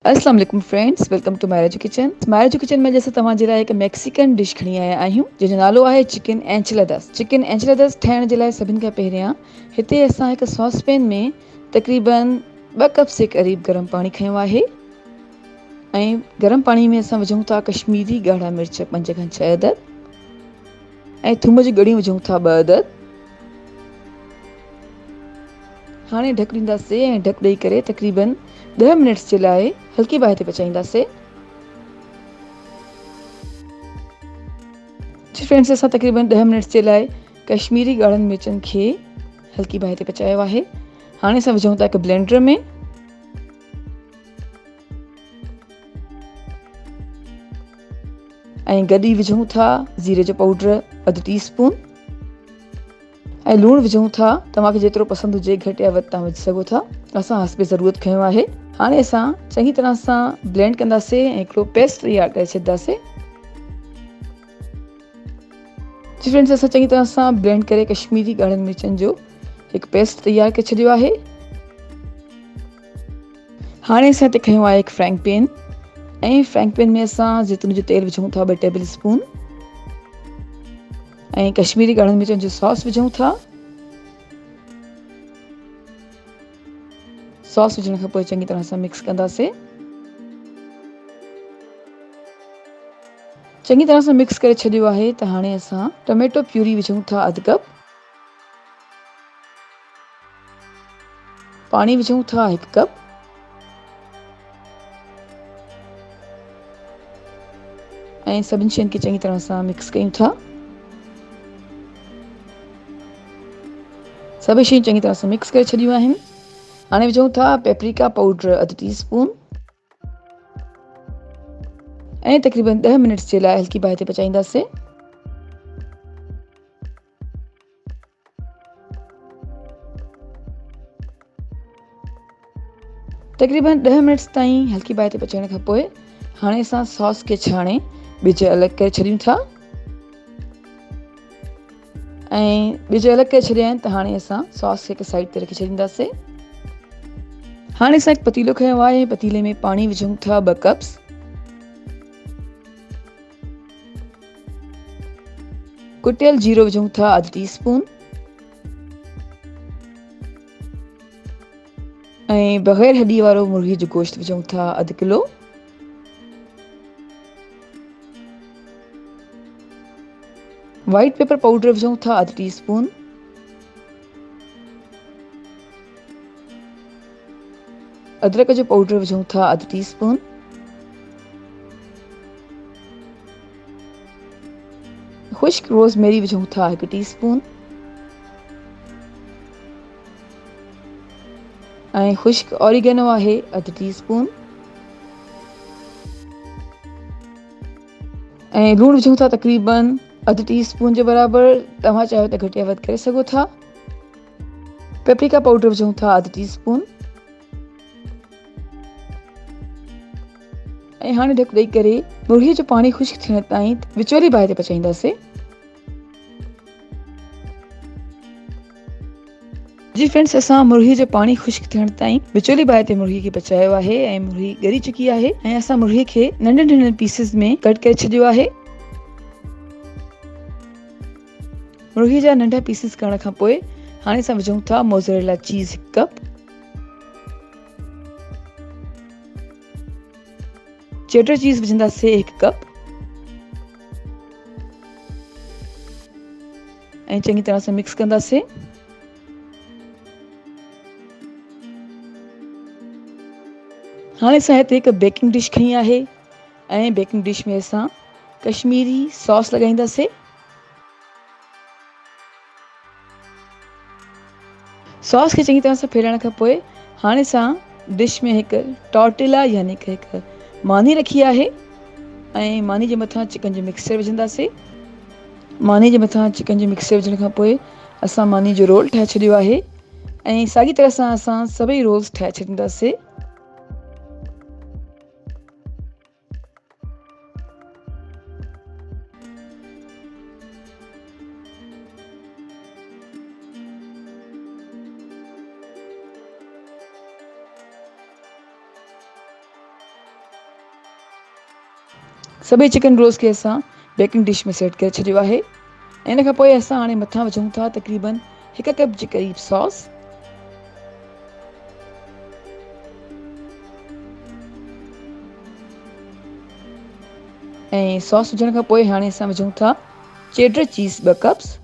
अस्सलाम वालेकुम friends, welcome to marriage kitchen. Marriage kitchen में जैसे तव्हां जे लाइ हिकु मैक्सिकन डिश खणी आया आहियूं जंहिंजो नालो आहे चिकन एंचिलादास। चिकन एंचिलादास ठाहिण जे लाइ सभिनि खां पहिरियां हिते असां हिकु सॉस पैन में तक़रीबन 2 कप जे क़रीब गरम पाणी खयो आहे ऐं गरम पाणी में असां विझूं था कश्मीरी ॻाढ़ा मिर्च 5 खां 6 अदद ऐं थूम जी ॻड़ियूं विझूं था 2 अदद। हाणे ढक ॾींदासीं ऐं ढक ॾेई करे तक़रीबन 10 मिनट्स जे लाइ हल्की बाहि ते पचाईंदासीं। जी फ्रेंड्स, असां तक़रीबन 10 मिनट्स जे लाइ कश्मीरी ॻाढ़नि मिर्चनि खे हल्की बाहि ते पचायो आहे। हाणे असां विझूं था हिकु ब्लेंडर में ऐं गॾु ई विझूं था ज़ीरे जो पाउडर 1 टीस्पून ऐं लूणु विझूं था। तव्हांखे जेतिरो पसंदि हुजे घटि या वधि तव्हां विझी सघो था। असां हस्बे ज़रूरत खयो आहे। हाणे असां चङी तरह सां ब्लेंड कंदासीं ऐं हिकिड़ो पेस्ट तयारु करे छॾींदासीं। जी फ्रेंड्स, असां चङी तरह सां ब्लेंड करे कश्मीरी ॻाढ़नि मिर्चनि जो हिकु पेस्ट तयारु करे छॾियो आहे। हाणे असां हिते खयो आहे हिकु फ्राइंग पैन ऐं फ्राइंग पैन में असां ज़ैतून जो तेल विझूं था 2 टेबल स्पून ऐं कश्मीरी ॻाढ़नि मिर्चनि जो सॉस विझूं था। सॉस विझण खां पोइ चङी तरह सां मिक्स कंदासीं। चङी तरह सां मिक्स करे छॾियो आहे त हाणे असां टमेटो प्यूरी विझूं था 1 कप, पाणी विझूं था 1 कप ऐं सभिनी शयुनि खे चङी तरह सां मिक्स कयूं था। सभई शयूं चङी तरह सां मिक्स करे छॾियूं आहिनि। हाणे विझूं था पेपरिका पाउडर 1 टीस्पून ऐं तक़रीबन 10 मिनट्स जे लाइ हल्की बाहि ते पचाईंदासीं। तक़रीबन 10 मिनट्स ताईं हल्की बाहि ते पचाइण खां पोइ हाणे असां सॉस खे छाणे ॿिज अलॻि करे छॾियूं था ऐं ॿिज अलॻि करे छॾिया आहिनि त हाणे असां सॉस खे हिकु साइड ते रखी छॾींदासीं। हाणे असां हिकु पतीलो खयो आहे। पतीले में पाणी विझूं था 2 कप्स, कुटियल जीरो विझूं था 1 टीस्पून ऐं बग़ैर हॾी वारो मुर्गी जो गोश्त विझूं था 1 किलो। वाइट पेपर पाउडर विझूं था 1 टीस्पून, अदरक जो पाउडर विझूं था 1 टीस्पून, खुश्क रोज़मेरी विझूं था 1 टीस्पून ऐं खुश्क ऑरिगेनो आहे 1 टीस्पून ऐं लूणु विझूं था तक़रीबन 1 टीस्पून जे बराबरि। तव्हां चाहियो त घटि या वधि करे सघो था। पेपरिका पाउडर विझूं था 1 टीस्पून ऐं हाणे ढक ॾेई करे मुर्गीअ जो पाणी खुश्क थियण ताईं विचोली बाहि ते पचाईंदासीं। जी फ्रेंड्स, असां मुर्गी जो पाणी खुश्क थियण ताईं विचोली बाहि ते मुर्गी खे पचायो आहे ऐं मुर्गी ॻरी चुकी आहे ऐं असां मुर्गी खे नंढनि नंढनि पीसिस में कट करे छॾियो आहे। मुर्गी जा नंढा पीसिस करण खां पोइ हाणे असां विझूं था मोज़रेला चीज़ 1 कप, चेडर चीज़ विझंदासीं 1 कप ऐं चङी तरह सां मिक्स कंदासीं। हाणे असां हिते हिकु बेकिंग डिश खणी आहे ऐं बेकिंग डिश में असां कश्मीरी सॉस लॻाईंदासीं। सॉस खे चङी तरह सां फेराइण खां पोइ हाणे असां डिश में हिकु टॉर्टिला यानी कि हिकु मानी रखी आहे ऐं मानी जे मथां चिकन जो मिक्सचर विझंदासीं। मानी जे मथां चिकन जो मिक्सचर विझण खां पोइ असां मानी जो रोल ठाहे छॾियो आहे ऐं साॻी तरह सां असां सभई रोल्स ठाहे छॾींदासीं। सभई चिकन रोल्स खे असां बेकिंग डिश में सेट करे छॾियो आहे। ऐं इन खां पोइ असां हाणे मथां विझूं था तक़रीबन 1 कप जे क़रीब सॉस। ऐं सॉस विझण खां पोइ हाणे असां विझूं था चेडर चीज़ 2 कप्स।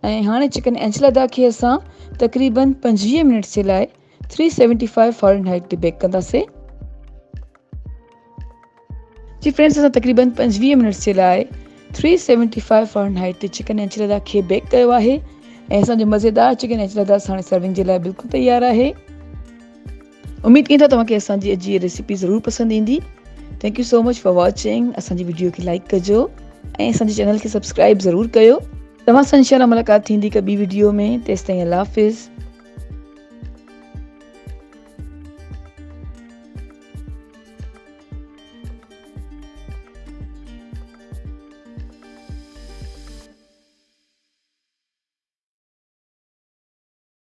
ऐं हाणे चिकन एंचिलादा खे असां तक़रीबन 25 मिनट जे लाइ 375 फ़ारेनहाइट ते बेक कंदासीं। जी फ्रेंड्स, असां तक़रीबन 25 मिनट जे लाइ 375 फ़ारेनहाइट ते चिकन एंचिलादा खे बेक कयो आहे। ऐं असांजो मज़ेदार चिकन एंचिलादा हाणे सर्विंग जे लाइ बिल्कुलु तयारु आहे। उमेद कयूं था तव्हांखे असांजी अॼु जी रेसिपी ज़रूरु पसंदि ईंदी। Thank you so much for watching. असांजी वीडियो खे लाइक कजो ऐं असांजे चैनल खे सब्सक्राइब ज़रूरु कयो। तव्हां सां इंशाअल्लाह मुलाक़ात थींदी हिकु ॿी वीडियो में। तेसिताईं अल्लाह हाफ़िज़।